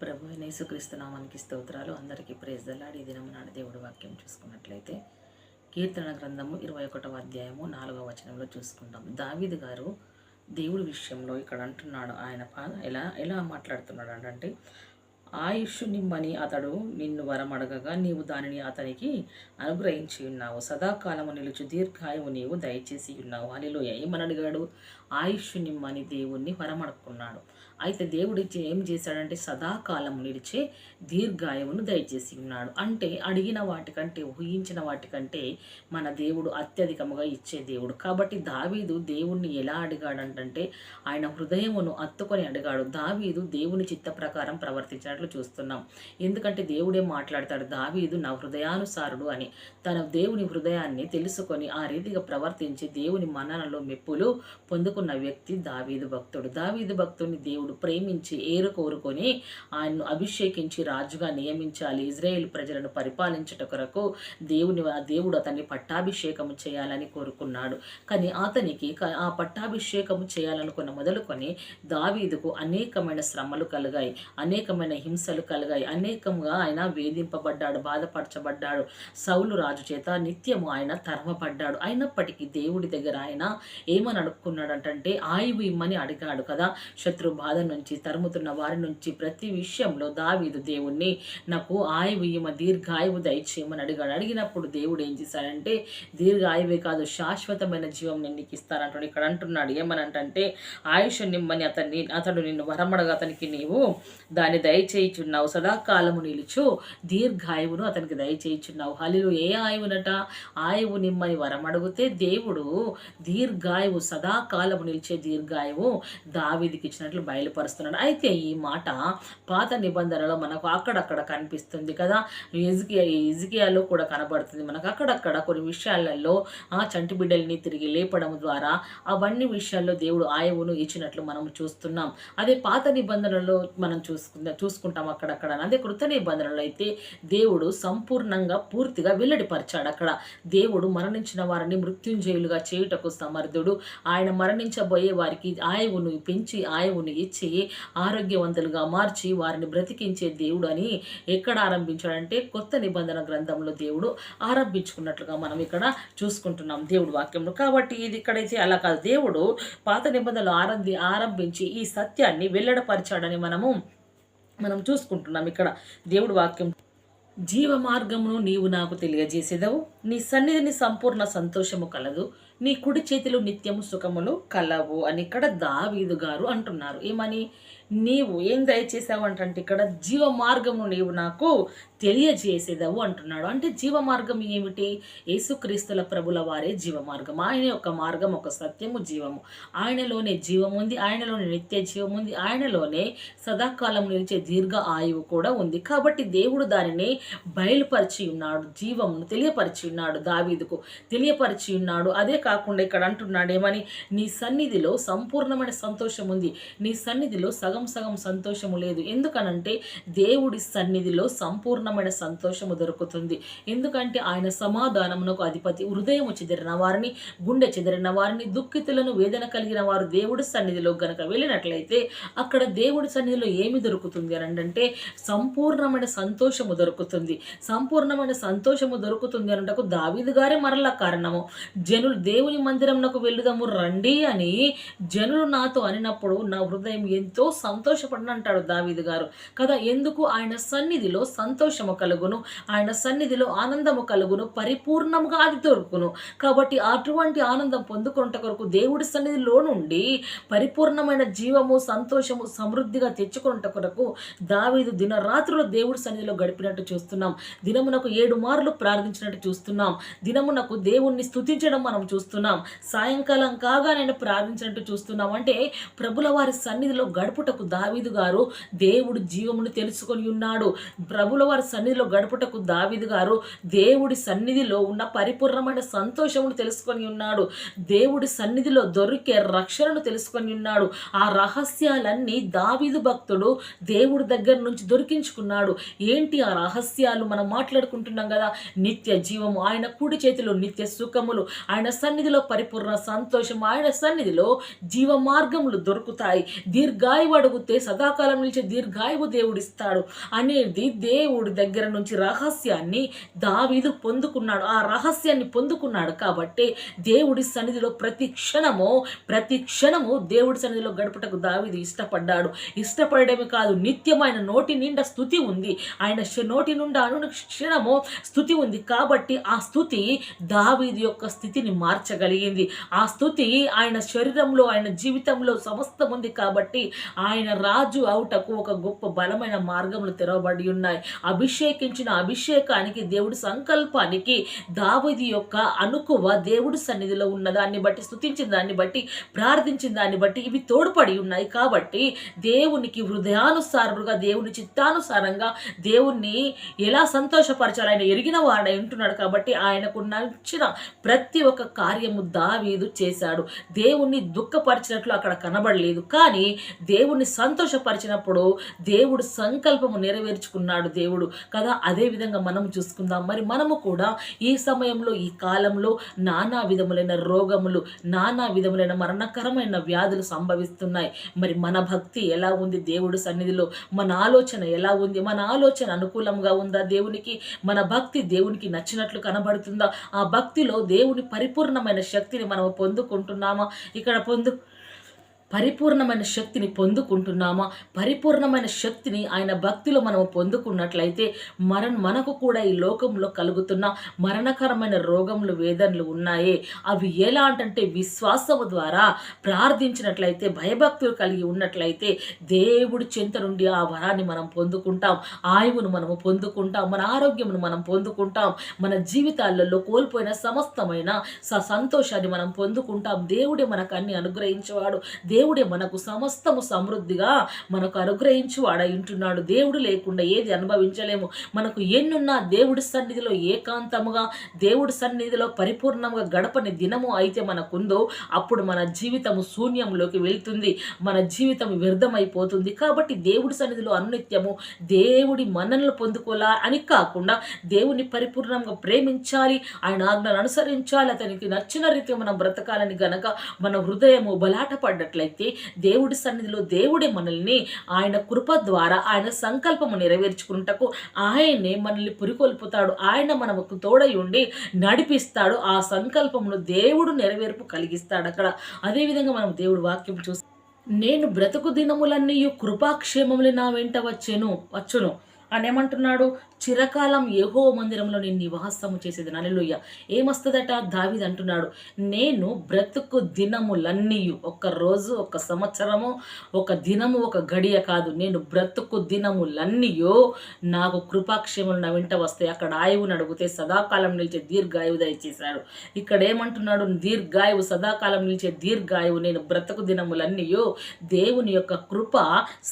ప్రభు అయిన యేసుక్రీస్తు నామానికి స్తోత్రాలు. అందరికీ ప్రైజ్ ద లార్డ్. ఈ దినం నాడు దేవుడి వాక్యం చూసుకున్నట్లయితే కీర్తన గ్రంథము 21వ అధ్యాయము 4వ వచనంలో చూసుకుంటాం. దావీదు గారు దేవుడి విషయంలో ఇక్కడ అంటున్నాడు. ఆయన ఎలా ఎలా మాట్లాడుతున్నాడు అంటే, ఆయుష్ నిమ్మని అతడు నిన్ను వరమడగగా నీవు దానిని అతనికి అనుగ్రహించి ఉన్నావు. సదాకాలము నిలుచు దీర్ఘాయువు నీవు దయచేసి ఉన్నావు. హల్లెలూయా. ఏమని అడిగాడు? ఆయుష్ నిమ్మని దేవుణ్ణి వరమడుకున్నాడు. అయితే దేవుడు ఏం చేశాడంటే సదాకాలం నిలిచే దీర్ఘాయువును దయచేసి ఉన్నాడు. అంటే అడిగిన వాటికంటే, ఊహించిన వాటికంటే మన దేవుడు అత్యధికముగా ఇచ్చే దేవుడు. కాబట్టి దావీదు దేవుణ్ణి ఎలా అడిగాడంటే ఆయన హృదయమును అత్తుకొని అడిగాడు. దావీదు దేవుని చిత్త ప్రకారం ప్రవర్తించినట్లు చూస్తున్నాం. ఎందుకంటే దేవుడే మాట్లాడతాడు, దావీదు నా హృదయానుసారుడు అని. తన దేవుని హృదయాన్ని తెలుసుకొని ఆ రీతిగా ప్రవర్తించి దేవుని మన్ననలో మెప్పులు పొందుకున్న వ్యక్తి దావీదు భక్తుడు. దావీదు భక్తుడిని దేవుడు ప్రేమించి కోరుకొని ఆయన్ను అభిషేకించి రాజుగా నియమించాలి, ఇజ్రాయేల్ ప్రజలను పరిపాలించుట కొరకు దేవుడు అతన్ని పట్టాభిషేకము చేయాలని కోరుకున్నాడు. కానీ అతనికి ఆ పట్టాభిషేకము చేయాలనుకున్న మొదలుకొని దావీదుకు అనేకమైన శ్రమలు కలిగాయి, అనేకమైన హింసలు కలిగాయి, అనేకంగా ఆయన వేధింపబడ్డాడు, బాధపరచబడ్డాడు. సౌలు రాజు చేత నిత్యము ఆయన తరమపడ్డాడు. అయినప్పటికీ దేవుడి దగ్గర ఆయన ఏమని అడుక్కున్నాడంటే ఆయువు ఇమ్మని అడిగాడు కదా. శత్రు బాధ నుంచి, తరుముతున్న వారి నుంచి ప్రతి విషయంలో దావీదు దేవుణ్ణి నాకు ఆయువు ఇయ్యమ, దీర్ఘాయువు దయచేయమని అడిగాడు. అడిగినప్పుడు దేవుడు ఏం చేశాడంటే దీర్ఘాయువే కాదు శాశ్వతమైన జీవం నేను నీకు ఇస్తానంటాడు. ఇక్కడ అంటున్నాడు ఏమనంటే ఆయుష్ నిమ్మని అతడు నిన్ను వరమడగా అతనికి నీవు దాన్ని దయచేయుచున్నావు. సదాకాలము నిలుచు దీర్ఘాయువును అతనికి దయచేయుచున్నావు. హల్లెలూయా. ఏ ఆయువునట? ఆయువు నిమ్మని వరమడిగితే దేవుడు దీర్ఘాయువు, సదాకాలము నిలిచే దీర్ఘాయువు దావీదుకి ఇచ్చినట్లు బయలుపరుస్తున్నాడు. అయితే ఈ మాట పాత నిబంధనలో మనకు అక్కడక్కడ కనిపిస్తుంది కదా. ఇజ్కియాలో కూడా కనబడుతుంది మనకు. అక్కడక్కడ కొన్ని విషయాలలో చంటి బిడ్డల్ని తిరిగి లేపడం ద్వారా అవన్నీ విషయాల్లో దేవుడు ఆయువును ఇచ్చినట్లు మనం చూస్తున్నాం. అదే పాత నిబంధనలో మనం చూసుకుంటాం అక్కడక్కడ. అదే కృత నిబంధనలో అయితే దేవుడు సంపూర్ణంగా పూర్తిగా వెల్లడిపరిచాడు. అక్కడ దేవుడు మరణించిన వారిని మృత్యుంజయులుగా చేయుటకు సమర్థుడు. ఆయన మరణించబోయే వారికి ఆయువును పెంచి, ఆయువును ఇచ్చి, ఆరోగ్యవంతులుగా మార్చి వారిని బ్రతికించే దేవుడు అని ఎక్కడ ఆరంభించాడంటే కొత్త నిబంధన గ్రంథంలో దేవుడు ఆరంభించుకున్నట్లుగా మనం ఇక్కడ చూసుకుంటున్నాం దేవుడు వాక్యంలో. కాబట్టి ఇది ఇక్కడైతే అలా కాదు. దేవుడు పాత నిబంధనలు ఆరంభించి ఈ సత్యాన్ని వెల్లడపరిచాడని మనం చూసుకుంటున్నాం ఇక్కడ దేవుడు వాక్యం. జీవ మార్గమును నీవు నాకు తెలియజేసేదవు, నీ సన్నిధిని సంపూర్ణ సంతోషము కలదు, నీ కుడి చేతిలో నిత్యము సుఖములు కలవు అని ఇక్కడ దావీదు గారు అంటున్నారు. ఏమని? నీవు ఏం దయచేసావు అంటే ఇక్కడ జీవ మార్గమును నీవు నాకు తెలియజేసేదవు అంటున్నాడు. అంటే జీవ మార్గం ఏమిటి? యేసుక్రీస్తుల ప్రభుల వారే జీవ మార్గం. ఆయన యొక్క మార్గం, ఒక సత్యము, జీవము. ఆయనలోనే జీవం ఉంది, ఆయనలోనే నిత్య జీవం ఉంది, ఆయనలోనే సదాకాలం నిలిచే దీర్ఘ ఆయువు కూడా ఉంది. కాబట్టి దేవుడు దానిని బయలుపరిచి ఉన్నాడు, జీవమును తెలియపరిచి ఉన్నాడు, దావీదుకు తెలియపరిచి ఉన్నాడు. అదే కాకుండా ఇక్కడ అంటున్నాడు ఏమని? నీ సన్నిధిలో సంపూర్ణమైన సంతోషం ఉంది, నీ సన్నిధిలో సగం సంతోషము లేదు. ఎందుకనంటే దేవుడి సన్నిధిలో సంపూర్ణమైన సంతోషము దొరుకుతుంది. ఎందుకంటే ఆయన సమాధానమునకు అధిపతి. హృదయము చెదిరిన వారిని, గుండె చెదిరిన వారిని, దుఃఖితులను, వేదన కలిగిన వారు దేవుడి సన్నిధిలో గనక వెళ్ళినట్లయితే అక్కడ దేవుడి సన్నిధిలో ఏమి దొరుకుతుంది అని అంటే సంపూర్ణమైన సంతోషము దొరుకుతుంది. సంపూర్ణమైన సంతోషము దొరుకుతుంది అనటకు దావీదు గారే మరలా కారణము. జనులు దేవుని మందిరంకు వెళ్ళుదాము రండి అని జనులు నాతో అనినప్పుడు నా హృదయం ఎంతో సంతోషపడిన అంటాడు దావీదు గారు కదా. ఎందుకు? ఆయన సన్నిధిలో సంతోషము కలుగును, ఆయన సన్నిధిలో ఆనందము కలుగును, పరిపూర్ణముగా అది దొరుకును. కాబట్టి అటువంటి ఆనందం పొందుకొనుట కొరకు దేవుడి సన్నిధిలో నుండి పరిపూర్ణమైన జీవము, సంతోషము, సమృద్ధిగా తెచ్చుకొనుట కొరకు దావీదు దినరాత్రులు దేవుడి సన్నిధిలో గడిపినట్టు చూస్తున్నాం. దినమునకు 7 మార్లు ప్రార్థించినట్టు చూస్తున్నాం. దినమునకు దేవుణ్ణి స్తుతించడం మనం చూస్తున్నాం. సాయంకాలం కాగా నేను ప్రార్థించినట్టు చూస్తున్నాం. అంటే ప్రభుల వారి సన్నిధిలో గడుపుటకు దావీదు గారు దేవుడి జీవమును తెలుసుకొని ఉన్నాడు. ప్రభుల వారి సన్నిధిలో గడుపుటకు దావీదు గారు దేవుడి సన్నిధిలో ఉన్న పరిపూర్ణమైన సంతోషమును తెలుసుకొని ఉన్నాడు. దేవుడి సన్నిధిలో దొరికే రక్షణను తెలుసుకొని ఉన్నాడు. ఆ రహస్యాలన్నీ దావీదు భక్తుడు దేవుడి దగ్గర నుంచి దొరికించుకున్నాడు. ఏంటి ఆ రహస్యాలు? మనం మాట్లాడుకుంటున్నాం కదా. నిత్య జీవము, ఆయన కుడి చేతిలో నిత్య సుఖములు, ఆయన సన్నిధిలో పరిపూర్ణ సంతోషం, ఆయన సన్నిధిలో జీవ మార్గములు దొరుకుతాయి. దీర్ఘాయువాడు అడిగితే సదాకాలం నిలిచే దీర్ఘాయువు దేవుడు ఇస్తాడు అనేది దేవుడి దగ్గర నుంచి రహస్యాన్ని దావీదు పొందుకున్నాడు. ఆ రహస్యాన్ని పొందుకున్నాడు కాబట్టి దేవుడి సన్నిధిలో ప్రతి క్షణము దేవుడి సన్నిధిలో గడుపుటకు దావీదు ఇష్టపడ్డాడు. ఇష్టపడమే కాదు, నిత్యమైన నోటి నిండా స్తుతి ఉంది. ఆయన నోటి నుండి అనుక్షణము స్తుతి ఉంది కాబట్టి ఆ స్తుతి దావీదు యొక్క స్థితిని మార్చగలిగింది. ఆ స్తుతి ఆయన శరీరంలో, ఆయన జీవితంలో సమస్తం ఉంది కాబట్టి ఆయన రాజు అవుటకు ఒక గొప్ప బలమైన మార్గములు తెరవబడి ఉన్నాయి. అభిషేకించిన అభిషేకానికి, దేవుడి సంకల్పానికి, దావీదు యొక్క అనుకువ దేవుడి సన్నిధిలో ఉన్న దాన్ని బట్టి, స్తుతించిన దాన్ని బట్టి, ప్రార్థించిన దాన్ని బట్టి ఇవి తోడ్పడి ఉన్నాయి. కాబట్టి దేవునికి హృదయానుసారుగా, దేవుని చిత్తానుసారంగా దేవుణ్ణి ఎలా సంతోషపరచాలి ఆయన ఎరిగిన వాడై ఉంటున్నాడు. కాబట్టి ఆయనకు నచ్చిన ప్రతి ఒక్క కార్యము దావీదు చేశాడు. దేవుణ్ణి దుఃఖపరిచినట్లు అక్కడ కనబడలేదు, కానీ దేవుణ్ణి సంతోషపరిచినప్పుడు దేవుడు సంకల్పము నెరవేర్చుకున్నాడు దేవుడు కదా. అదే విధంగా మనం చూసుకుందాం. మరి మనము కూడా ఈ సమయంలో, ఈ కాలంలో నానా విధములైన రోగములు, నానా విధములైన మరణకరమైన వ్యాధులు సంభవిస్తున్నాయి. మరి మన భక్తి ఎలా ఉంది దేవుడి సన్నిధిలో? మన ఆలోచన ఎలా ఉంది? మన ఆలోచన అనుకూలంగా ఉందా దేవునికి? మన భక్తి దేవునికి నచ్చినట్లు కనబడుతుందా? ఆ భక్తిలో దేవుని పరిపూర్ణమైన శక్తిని మనం పొందుకుంటున్నామా? ఇక్కడ పరిపూర్ణమైన శక్తిని పొందుకుంటున్నామా? పరిపూర్ణమైన శక్తిని ఆయన భక్తిలో మనం పొందుకున్నట్లయితే మనకు కూడా ఈ లోకంలో కలుగుతున్న మరణకరమైన రోగములు, వేదనలు ఉన్నాయే, అవి ఎలా అంటే విశ్వాసము ద్వారా ప్రార్థించినట్లయితే, భయభక్తులు కలిగి ఉన్నట్లయితే దేవుడి చెంత నుండి ఆ వరాన్ని మనం పొందుకుంటాం. ఆయువును మనము పొందుకుంటాం, మన ఆరోగ్యమును మనం పొందుకుంటాం, మన జీవితాలలో కోల్పోయిన సమస్తమైన సంతోషాన్ని మనం పొందుకుంటాం. దేవుడే మనకు అన్ని అనుగ్రహించేవాడు. దేవుడే మనకు సమస్తము సమృద్ధిగా మనకు అనుగ్రహించి వాడై ఉంటున్నాడు. దేవుడు లేకుండా ఏది అనుభవించలేము. మనకు ఎన్నున్నా దేవుడి సన్నిధిలో ఏకాంతముగా, దేవుడి సన్నిధిలో పరిపూర్ణంగా గడపని దినము అయితే మనకుందో అప్పుడు మన జీవితము శూన్యంలోకి వెళ్తుంది, మన జీవితం వ్యర్థమైపోతుంది. కాబట్టి దేవుడి సన్నిధిలో అనునిత్యము దేవుడి మన్ననలు పొందుకోలా అని కాకుండా దేవుని పరిపూర్ణంగా ప్రేమించాలి, ఆయన ఆజ్ఞను అనుసరించాలి, అతనికి నచ్చిన రీతిగా మనం బ్రతకాలని గనక మన హృదయము బలాట పడ్డట్లయితే దేవుడి సన్నిధిలో దేవుడే మనల్ని ఆయన కృప ద్వారా ఆయన సంకల్పము నెరవేర్చుకున్నటకు ఆయనే మనల్ని పురికొల్పుతాడు. ఆయన మనకు తోడై ఉండి నడిపిస్తాడు. ఆ సంకల్పమును దేవుడు నెరవేర్పు కలిగిస్తాడు అక్కడ. అదేవిధంగా మనం దేవుడి వాక్యం చూస్తాం. నేను బ్రతుకు దినములన్నీ కృపాక్షేమములు నా వెంట వచ్చును అని ఏమంటున్నాడు? చిరకాలం యెహోవా మందిరంలో నేను నివాసము చేసేది. హల్లెలూయా. ఏమొస్తుందట? దావీదు అంటున్నాడు, నేను బ్రతుకు దినములన్నీ, ఒక్క రోజు, ఒక సంవత్సరము, ఒక దినము, ఒక గడియ కాదు, నేను బ్రతుకు దినములన్నీ నాకు కృపాక్షేమలు నా వెంట వస్తాయి. అక్కడ ఆయువుని అడిగితే సదాకాలం నిలిచే దీర్ఘాయువు దయచేశాడు. ఇక్కడ ఏమంటున్నాడు? దీర్ఘాయువు, సదాకాలం నిలిచే దీర్ఘాయువు. నేను బ్రతుకు దినములన్నీ దేవుని యొక్క కృప,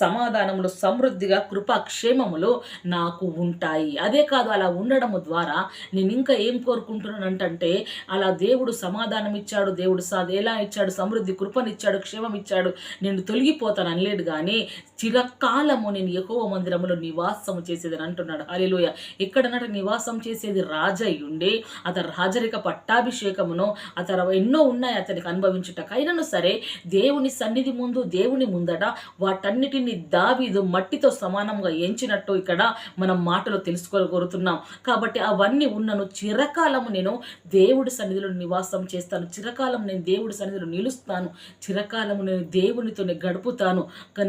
సమాధానములు, సమృద్ధిగా కృపాక్షేమములు నాకు ఉంటాయి. అదే కాదు, అలా ఉండడము ద్వారా నేను ఇంకా ఏం కోరుకుంటున్నానంటే, అలా దేవుడు సమాధానం ఇచ్చాడు, దేవుడు ఎలా ఇచ్చాడు? సమృద్ధి, కృపనిచ్చాడు, క్షేమం ఇచ్చాడు. నేను తొలగిపోతాను అనలేడు, కానీ చిరకాలము నేను యెహోవా మందిరములో నివాసము చేసేదని అంటున్నాడు. హల్లెలూయా. ఎక్కడన్నట నివాసం చేసేది రాజయ్యుండి, అతను రాజరిక పట్టాభిషేకమును అతను ఎన్నో ఉన్నాయి అతనికి అనుభవించుటకు. అయినను సరే దేవుని సన్నిధి ముందు, దేవుని ముందట వాటన్నిటిని దావీదు మట్టితో సమానంగా ఎంచినట్టు ఇక్కడ మనం మాటలో తెలుసుకోగలుగుతున్నాం. కాబట్టి అవన్నీ ఉన్నను, చిరకాలము నేను దేవుడి సన్నిధిలో నివాసం చేస్తాను, చిరకాలం నేను దేవుడి సన్నిధిలో నిలుస్తాను, చిరకాలము నేను దేవునితోనే గడుపుతాను.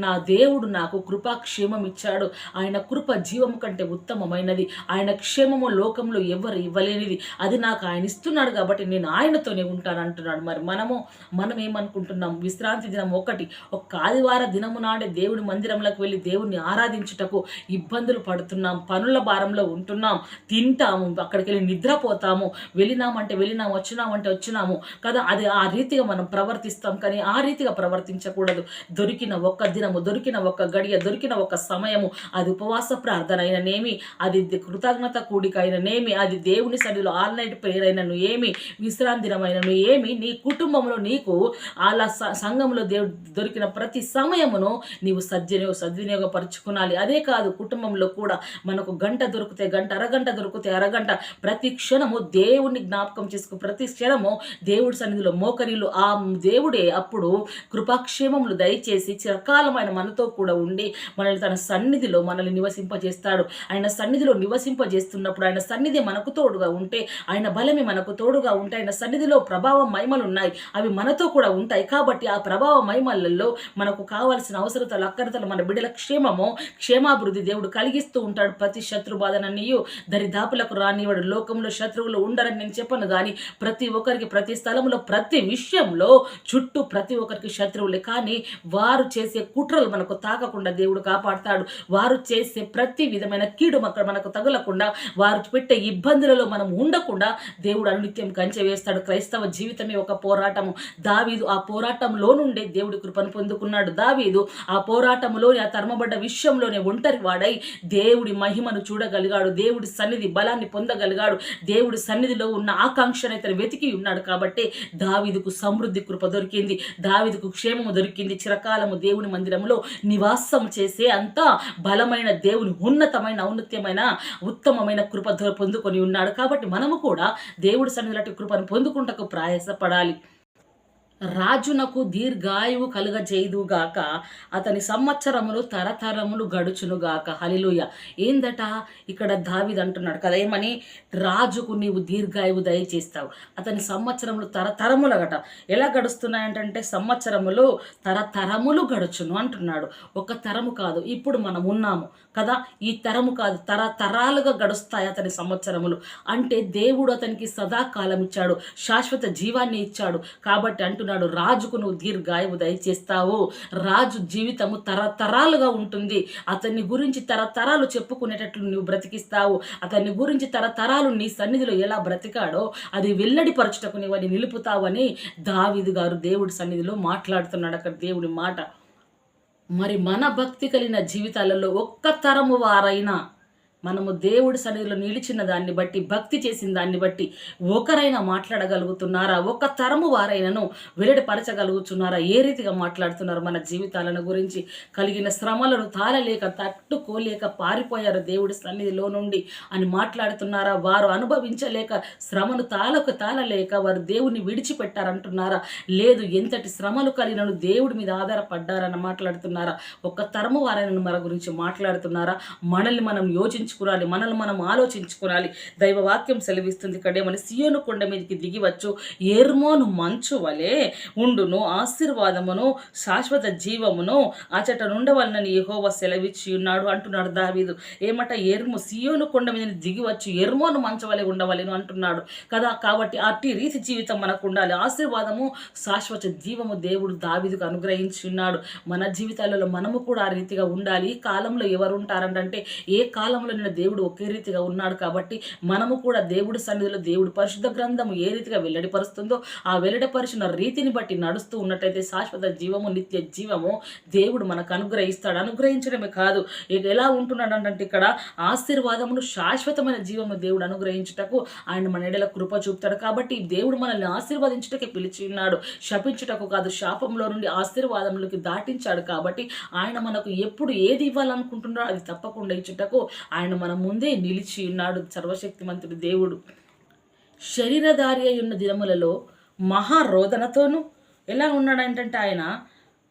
నా దేవుడు నాకు కృపాక్షేమం ఇచ్చాడు. ఆయన కృప జీవము కంటే ఉత్తమమైనది. ఆయన క్షేమము లోకంలో ఎవరు ఇవ్వలేనిది. అది నాకు ఆయన ఇస్తున్నాడు కాబట్టి నేను ఆయనతోనే ఉంటాను అంటున్నాడు. మరి మనం ఏమనుకుంటున్నాం? విశ్రాంతి దినం ఒకటి, ఒక ఆదివార దినము నాడే దేవుడి మందిరంలోకి వెళ్ళి దేవుడిని ఆరాధించుటకు ఇబ్బందులు పడుతున్నాం, పనుల భారంలో ఉంటున్నాం, తింటాము, అక్కడికి వెళ్ళి నిద్రపోతాము, వెళ్ళినామంటే వెళ్ళినాము, వచ్చినామంటే వచ్చినాము కదా. అది ఆ రీతిగా మనం ప్రవర్తిస్తాం, కానీ ఆ రీతిగా ప్రవర్తించకూడదు. దొరికిన ఒక్క దినము, దొరికిన ఒక్క గడియ, దొరికిన ఒక్క సమయము, అది ఉపవాస ప్రార్థన అయిననేమి, అది కృతజ్ఞత కూడిక అయిననేమి, అది దేవుని సన్నిధిలో ఆల్ నైట్ ప్రేయర్ అయినను ఏమి, విశ్రాంతి దినమైనను ఏమి, నీ కుటుంబంలో నీకు అలా సంఘంలో దొరికిన ప్రతి సమయమును నీవు సద్వినియోగపరుచుకునాలి. అదే కాదు, కుటుంబంలో సన్నిధిలో కూడా మనకు గంట దొరికితే గంట, అరగంట దొరికితే అరగంట, ప్రతి క్షణము దేవుణ్ణి జ్ఞాపకం చేసుకో, ప్రతి క్షణము దేవుడి సన్నిధిలో మోకరిల్లు. ఆ దేవుడే అప్పుడు కృపాక్షేమములు దయచేసి చిరకాలమైన మనతో కూడా ఉండి మనల్ని తన సన్నిధిలో మనల్ని నివసింపజేస్తాడు. ఆయన సన్నిధిలో నివసింపజేస్తున్నప్పుడు ఆయన సన్నిధి మనకు తోడుగా ఉంటే, ఆయన బలమే మనకు తోడుగా ఉంటే, ఆయన సన్నిధిలో ప్రభావ మహిమలు ఉన్నాయి, అవి మనతో కూడా ఉంటాయి. కాబట్టి ఆ ప్రభావ మహిమలలో మనకు కావాల్సిన అవసరతలు, అక్కరతలు, మన బిడ్డల క్షేమాభివృద్ధి దేవుడు కలిగిస్తూ ఉంటాడు. ప్రతి శత్రు బాధనన్నీయు దరిదాపులకు రానివాడు. లోకంలో శత్రువులు ఉండరని నేను చెప్పను, కానీ ప్రతి ఒక్కరికి, ప్రతి స్థలంలో, ప్రతి విషయంలో చుట్టూ ప్రతి ఒక్కరికి శత్రువులే. కానీ వారు చేసే కుట్రలు మనకు తాకకుండా దేవుడు కాపాడుతాడు. వారు చేసే ప్రతి విధమైన కీడు మనకు తగలకుండా, వారు పెట్టే ఇబ్బందులలో మనం ఉండకుండా దేవుడు అనునిత్యం కంచె వేస్తాడు. క్రైస్తవ జీవితమే ఒక పోరాటము. దావీదు ఆ పోరాటంలో నుండే దేవుడి కృపను పొందుకున్నాడు. దావీదు ఆ పోరాటంలో, ఆ తరమబడ్డ విషయంలోనే ఒంటరి వాడై దేవుడి మహిమను చూడగలిగాడు. దేవుడి సన్నిధి బలాన్ని పొందగలిగాడు. దేవుడి సన్నిధిలో ఉన్న ఆకాంక్షను ఇతను వెతికి ఉన్నాడు. కాబట్టి దావీదుకు సమృద్ధి కృప దొరికింది, దావీదుకు క్షేమము దొరికింది. చిరకాలము దేవుని మందిరంలో నివాసం చేసే అంత బలమైన దేవుని ఔన్నత్యమైన ఉత్తమమైన కృప పొందుకొని ఉన్నాడు. కాబట్టి మనము కూడా దేవుడి సన్నిధిలో కృపను పొందుకుంటకు ప్రయాసపడాలి. రాజునకు దీర్ఘాయువు కలుగజేయుదుగాక, అతని సంవత్సరములు తరతరములు గడుచునుగాక. హల్లెలూయా. ఏందట ఇక్కడ దావీదు అంటున్నాడు కదా, ఏమని? రాజుకు నీవు దీర్ఘాయువు దయచేస్తావు, అతని సంవత్సరములు తరతరములగట. ఎలా గడుస్తున్నాయంటే సంవత్సరములు తరతరములు గడుచును అంటున్నాడు. ఒక తరము కాదు, ఇప్పుడు మనం ఉన్నాము కదా, ఈ తరము కాదు, తరతరాలుగా గడుస్తాయి అతని సంవత్సరములు. అంటే దేవుడు అతనికి సదాకాలం ఇచ్చాడు, శాశ్వత జీవాన్ని ఇచ్చాడు. కాబట్టి అంటున్నాడు, రాజుకు నువ్వు దీర్ఘాయువు దయచేస్తావు. రాజు జీవితము తరతరాలుగా ఉంటుంది. అతన్ని గురించి తరతరాలు చెప్పుకునేటట్లు నువ్వు బ్రతికిస్తావు. అతన్ని గురించి తరతరాలు నీ సన్నిధిలో ఎలా బ్రతికాడో అది వెల్లడిపరచుటకు నీవు అది నిలుపుతావని దావీదు గారు దేవుడి సన్నిధిలో మాట్లాడుతున్నాడు. అక్కడ దేవుడి మాట. మరి మన భక్తి కలిగిన జీవితాలలో ఒక్క తరము వారైనా మనము దేవుడి సన్నిధిలో నిలిచిన దాన్ని బట్టి, భక్తి చేసిన దాన్ని బట్టి ఒకరైనా మాట్లాడగలుగుతున్నారా? ఒక తరము వారైనను వెల్లడిపరచగలుగుతున్నారా? ఏ రీతిగా మాట్లాడుతున్నారు? మన జీవితాలను గురించి కలిగిన శ్రమలను తాళలేక, తట్టుకోలేక పారిపోయారు దేవుడి సన్నిధిలో నుండి అని మాట్లాడుతున్నారా? వారు అనుభవించలేక, శ్రమను తాళలేక వారు దేవుని విడిచిపెట్టారంటున్నారా? లేదు, ఎంతటి శ్రమలు కలిగినను దేవుడి మీద ఆధారపడ్డారని మాట్లాడుతున్నారా? ఒక తరము వారైనను మన గురించి మాట్లాడుతున్నారా? మనల్ని మనం మనల్ని మనం ఆలోచించుకోవాలి. దైవ వాక్యం సెలవిస్తుంది ఇక్కడే, మన సియోను కొండ మీదకి దిగివచ్చు, ఎర్మోను మంచు వలె ఉండును, ఆశీర్వాదమును శాశ్వత జీవమును అచట నుండవలనని యెహోవా సెలవిచ్చి ఉన్నాడు అంటున్నాడు దావీదు. ఏమట? సియోను కొండ మీద దిగివచ్చు, ఎర్మోను మంచు వలె ఉండవలెను అంటున్నాడు కదా. కాబట్టి అట్టి రీతి జీవితం మనకు ఉండాలి. ఆశీర్వాదము, శాశ్వత జీవము దేవుడు దావీదుకు అనుగ్రహించి ఉన్నాడు. మన జీవితాలలో మనము కూడా ఆ రీతిగా ఉండాలి. ఈ కాలంలో ఎవరు ఉంటారంటే, ఏ కాలంలో దేవుడు ఒకే రీతిగా ఉన్నాడు. కాబట్టి మనము కూడా దేవుడి సన్నిధిలో దేవుడి పరిశుద్ధ గ్రంథము ఏ రీతిగా వెల్లడిపరుస్తుందో ఆ వెల్లడిపరిచిన రీతిని బట్టి నడుస్తూ ఉన్నట్టయితే శాశ్వత జీవము, నిత్య జీవము దేవుడు మనకు అనుగ్రహిస్తాడు. అనుగ్రహించడమే కాదు, ఎలా ఉంటున్నాడు అంటే ఇక్కడ ఆశీర్వాదమును, శాశ్వతమైన జీవము దేవుడు అనుగ్రహించుటకు ఆయన మన ఎడల కృప చూపుతాడు. కాబట్టి దేవుడు మనల్ని ఆశీర్వదించుటకే పిలిచి ఉన్నాడు, శపించుటకు కాదు. శాపంలో నుండి ఆశీర్వాదంలోకి దాటించాడు. కాబట్టి ఆయన మనకు ఎప్పుడు ఏది ఇవ్వాలనుకుంటున్నాడో అది తప్పకుండా ఇచ్చుటకు ఆయన మన ముందే నిలిచి ఉన్నాడు. సర్వశక్తిమంతుడు దేవుడు. శరీరధారి అయి ఉన్న దినములలో మహారోదనతోనూ ఎలా ఉన్నాడంటే ఆయన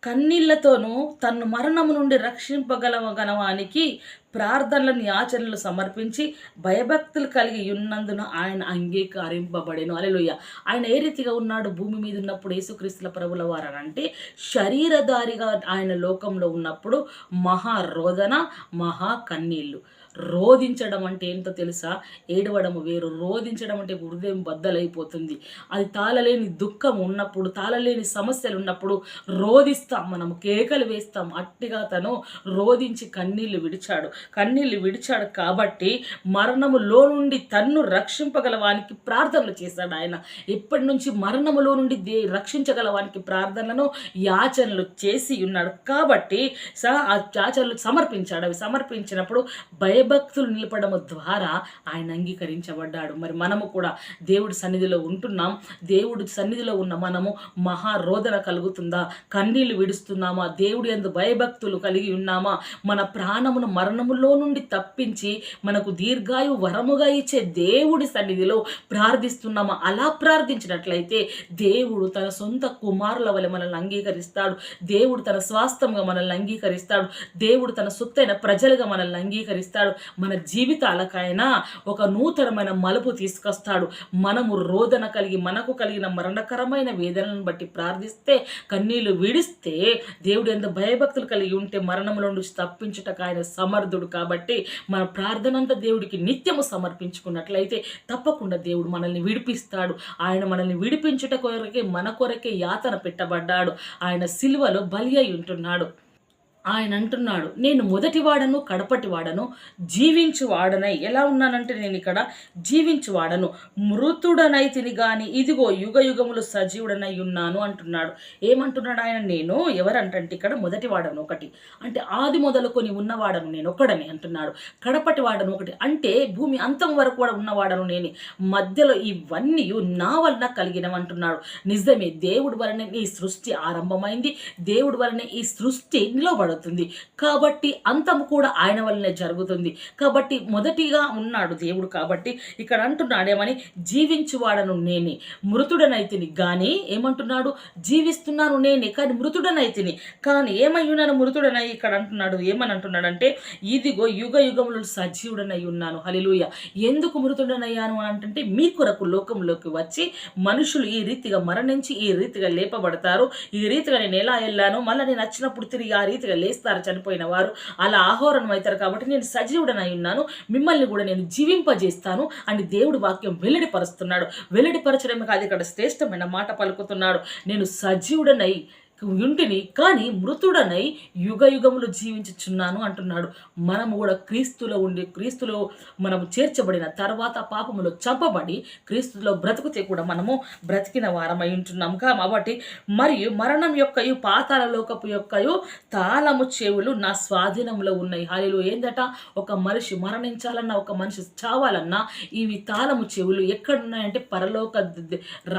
కన్నీళ్లతోనూ తన్ను మరణము నుండి రక్షింపగలవగనవానికి ప్రార్థనలను, ఆచరణలు సమర్పించి భయభక్తులు కలిగి ఉన్నందున ఆయన అంగీకరింపబడెను. హల్లెలూయా. ఆయన ఏ రీతిగా ఉన్నాడు భూమి మీద ఉన్నప్పుడు? యేసుక్రీస్తుల ప్రభుల వారు అంటే శరీరధారిగా ఆయన లోకంలో ఉన్నప్పుడు మహారోదన, మహా కన్నీళ్ళు. రోధించడం అంటే ఏంటో తెలుసా? ఏడవడము వేరు, రోధించడం అంటే హృదయం బద్దలైపోతుంది. అది తాళలేని దుఃఖం ఉన్నప్పుడు, తాళలేని సమస్యలు ఉన్నప్పుడు రోధిస్తాం, మనం కేకలు వేస్తాం. అట్టిగా తను రోధించి కన్నీళ్లు విడిచాడు. కాబట్టి మరణములో నుండి తన్ను రక్షింపగలవానికి ప్రార్థనలు చేశాడు ఆయన. ఎప్పటి నుంచి? మరణములో నుండి రక్షించగలవానికి ప్రార్థనలను, యాచనలు చేసి ఉన్నాడు. కాబట్టి ఆ యాచనలు సమర్పించాడు. అవి సమర్పించినప్పుడు భయభక్తులు నిలపడము ద్వారా ఆయన అంగీకరించబడ్డాడు. మరి మనము కూడా దేవుడి సన్నిధిలో ఉంటున్నాం. దేవుడి సన్నిధిలో ఉన్న మనము మహారోదన కలుగుతుందా? కన్నీళ్లు విడుస్తున్నామా? దేవుడి యందు భయభక్తులు కలిగి ఉన్నామా? మన ప్రాణమును మరణము మరణములో నుండి తప్పించి మనకు దీర్ఘాయు వరముగా ఇచ్చే దేవుడి సన్నిధిలో ప్రార్థిస్తున్నామా? అలా ప్రార్థించినట్లయితే దేవుడు తన సొంత కుమారుల వలె మనల్ని అంగీకరిస్తాడు. దేవుడు తన స్వాస్థ్యంగా మనల్ని అంగీకరిస్తాడు. దేవుడు తన సొత్తైన ప్రజలుగా మనల్ని అంగీకరిస్తాడు. మన జీవితాలకైనా ఒక నూతనమైన మలుపు తీసుకొస్తాడు. మనము రోదన కలిగి మనకు కలిగిన మరణకరమైన వేదనలను బట్టి ప్రార్థిస్తే, కన్నీళ్లు విడిస్తే, దేవుడు ఎంత భయభక్తులు కలిగి ఉంటే మరణములో నుంచి తప్పించుటకు ఆయన సమర్థుడు. కాబట్టి మన ప్రార్థనంతా దేవుడికి నిత్యము సమర్పించుకున్నట్లయితే తప్పకుండా దేవుడు మనల్ని విడిపిస్తాడు. ఆయన మనల్ని విడిపించుట కొరకే మన కొరకే యాతన పెట్టబడ్డాడు. ఆయన సిలువలో బలి అయి ఉంటున్నాడు. ఆయన అంటున్నాడు, నేను మొదటివాడను కడపటివాడను జీవించువాడనై. ఎలా ఉన్నానంటే నేను ఇక్కడ జీవించువాడను, మృతుడనైతిని గాని ఇదిగో యుగ యుగములు సజీవుడనై ఉన్నాను అంటున్నాడు. ఏమంటున్నాడు ఆయన? నేను ఎవరంటే ఇక్కడ మొదటివాడను ఒకటి అంటే ఆది మొదలుకొని ఉన్నవాడను నేను ఒకడని అంటున్నాడు. కడపటివాడను ఒకటి అంటే భూమి అంతం వరకు కూడా ఉన్నవాడను నేను, మధ్యలో ఇవన్నీ నా వలన కలిగినవంటున్నాడు. నిజమే, దేవుడి వలనే ఈ సృష్టి ఆరంభమైంది, దేవుడి వలనే ఈ సృష్టి నిలబడు. కాబట్టి అంతము కూడా ఆయన వల్లనే జరుగుతుంది. కాబట్టి మొదటిగా ఉన్నాడు దేవుడు. కాబట్టి ఇక్కడ అంటున్నాడు ఏమని? జీవించువాడను నేనే, మృతుడనైతిని గాని ఏమంటున్నాడు? జీవిస్తున్నాను నేనే కానీ మృతుడనైతిని. కానీ ఏమయ్యున్నాను? మృతుడనై. ఇక్కడ అంటున్నాడు ఏమని అంటున్నాడంటే ఇదిగో యుగ యుగములు సజీవుడనై ఉన్నాను. హల్లెలూయా. ఎందుకు మృతుడనయ్యాను అని అంటే మీ కొరకు లోకంలోకి వచ్చి మనుషులు ఈ రీతిగా మరణించి ఈ రీతిగా లేపబడతారు. ఈ రీతిగా నేను ఎలా వెళ్ళాను, మళ్ళీ నేను వచ్చినప్పుడు తిరిగి ఆ రీతిగా లేస్తారు చనిపోయిన వారు, అలా ఆహోరణం అవుతారు. కాబట్టి నేను సజీవుడనై ఉన్నాను, మిమ్మల్ని కూడా నేను జీవింపజేస్తాను అని దేవుడు వాక్యం వెల్లడిపరుస్తున్నాడు. వెల్లడిపరచడమే కాదు, ఇక్కడ శ్రేష్టమైన మాట పలుకుతున్నాడు. నేను సజీవుడనై ఉంటిని కానీ మృతుడనై యుగ యుగములు జీవించుచున్నాను అంటున్నాడు. మనము కూడా క్రీస్తులో ఉండి క్రీస్తులో మనము చేర్చబడిన తర్వాత పాపములో చంపబడి క్రీస్తులో బ్రతుకుతే కూడా మనము బ్రతికిన వారమై ఉంటున్నాం కాబట్టి మరియు మరణం యొక్కయు పాతాళ లోకపు యొక్కయు తాళము చెవులు నా స్వాధీనంలో ఉన్నాయి. హాలిలో ఏందట? ఒక మనిషి మరణించాలన్నా, ఒక మనిషి చావాలన్నా ఇవి తాళము చెవులు ఎక్కడున్నాయంటే పరలోక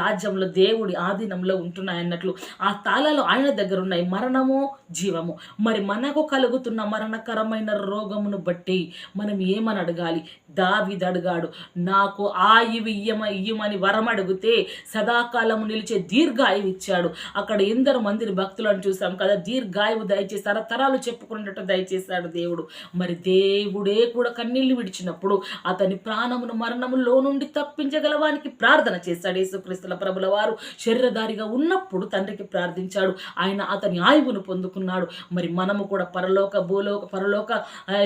రాజ్యంలో దేవుడి ఆధీనంలో ఉంటున్నాయన్నట్లు. ఆ తాళాలు ఆయన దగ్గర ఉన్నాయి, మరణము జీవము. మరి మనకు కలుగుతున్న మరణకరమైన రోగమును బట్టి మనం ఏమని అడగాలి? దావీదు అడిగాడు, నాకు ఆయువు ఇయ్యమని వరం అడిగితే సదాకాలము నిలిచే దీర్ఘాయువు ఇచ్చాడు. అక్కడ ఎందరు మందిని భక్తులను చూసాం కదా, దీర్ఘాయువు దయచేసి తరతరాలు చెప్పుకున్నట్టు దయచేశాడు దేవుడు. మరి దేవుడే కూడా కన్నీళ్లు విడిచినప్పుడు అతని ప్రాణమును మరణములో నుండి తప్పించగలవానికి ప్రార్థన చేశాడు. యేసుక్రీస్తుల ప్రభుల వారు శరీరధారిగా ఉన్నప్పుడు తండ్రికి ప్రార్థించాడు, ఆయన అతని ఆయువును పొందుకున్నాడు. మరి మనము కూడా పరలోక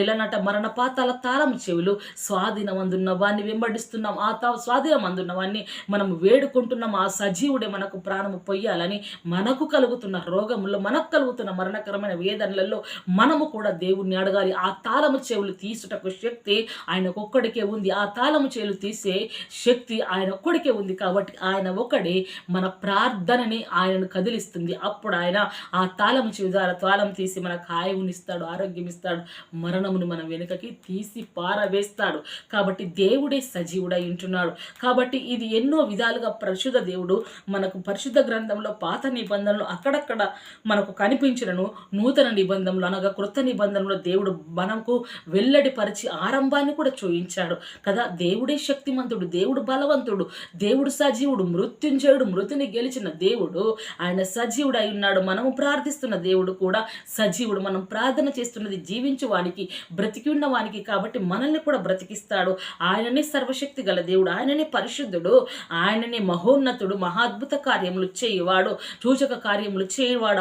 ఇలానట మరణ పాతాల తాళము చెవులు స్వాధీనం అందున్న వాడిని వెంబడిస్తున్నాం. ఆ స్వాధీనం అందున్న వాడిని మనం వేడుకుంటున్నాం. ఆ సజీవుడే మనకు ప్రాణము పొయ్యాలని మనకు కలుగుతున్న రోగముల్లో, మనకు కలుగుతున్న మరణకరమైన వేదనలలో మనము కూడా దేవుణ్ణి అడగాలి. ఆ తాళము చెవులు తీసుటకు శక్తి ఆయనకొక్కడికే ఉంది. ఆ తాళము చెవులు తీసే శక్తి ఆయన ఒక్కడికే ఉంది. కాబట్టి ఆయన ఒక్కడే మన ప్రార్థనని ఆయనను కదిలిస్తుంది. అప్పుడు ఆయన ఆ తాళము చెవి తాళం తీసి మనకు ఆయువునిస్తాడు, ఆరోగ్యం ఇస్తాడు, మరణమును మన వెనుకకి తీసి పారవేస్తాడు. కాబట్టి దేవుడే సజీవుడై ఉంటున్నాడు. కాబట్టి ఇది ఎన్నో విధాలుగా పరిశుద్ధ దేవుడు మనకు పరిశుద్ధ గ్రంథంలో పాత నిబంధనలు అక్కడక్కడ మనకు కనిపించినను, నూతన నిబంధనలు అనగా క్రొత్త నిబంధనలో దేవుడు మనకు వెల్లడిపరిచి ఆరంభాన్ని కూడా చూయించాడు కదా. దేవుడే శక్తిమంతుడు, దేవుడు బలవంతుడు, దేవుడు సజీవుడు, మృత్యుంజయుడు, మృతిని గెలిచిన దేవుడు. ఆయన సజీవుడు అయి ఉన్నాడు. మనము ప్రార్థిస్తున్న దేవుడు కూడా సజీవుడు. మనం ప్రార్థన చేస్తున్నది జీవించు వానికి, బ్రతికి ఉన్న వానికి. కాబట్టి మనల్ని కూడా బ్రతికిస్తాడు. ఆయననే సర్వశక్తి గల దేవుడు, ఆయననే పరిశుద్ధుడు, ఆయననే మహోన్నతుడు, మహాద్భుత కార్యములు చేయవాడు, సూచక కార్యములు చేయవాడు.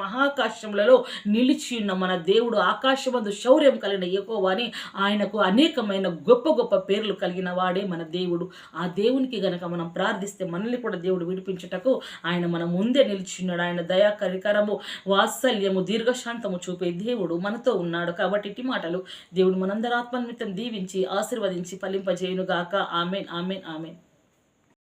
మహాకాశములలో నిలిచి ఉన్న మన దేవుడు, ఆకాశమందు శౌర్యం కలిగిన యెహోవాని, ఆయనకు అనేకమైన గొప్ప గొప్ప పేర్లు కలిగిన వాడే మన దేవుడు. ఆ దేవునికి గనక మనం ప్రార్థిస్తే మనల్ని కూడా దేవుడు విడిపించుటకు ఆయన మన ముందే నిలిచిన్నాడు. ఆయన దయా కరికరము, వాత్సల్యము, దీర్ఘశాంతము చూపే దేవుడు మనతో ఉన్నాడు. కాబట్టి ఇట్టి మాటలు దేవుడు మనందరి ఆత్మనిమిత్తం దీవించి ఆశీర్వదించి ఫలింపజేయునుగాక. Amen, amen, amen.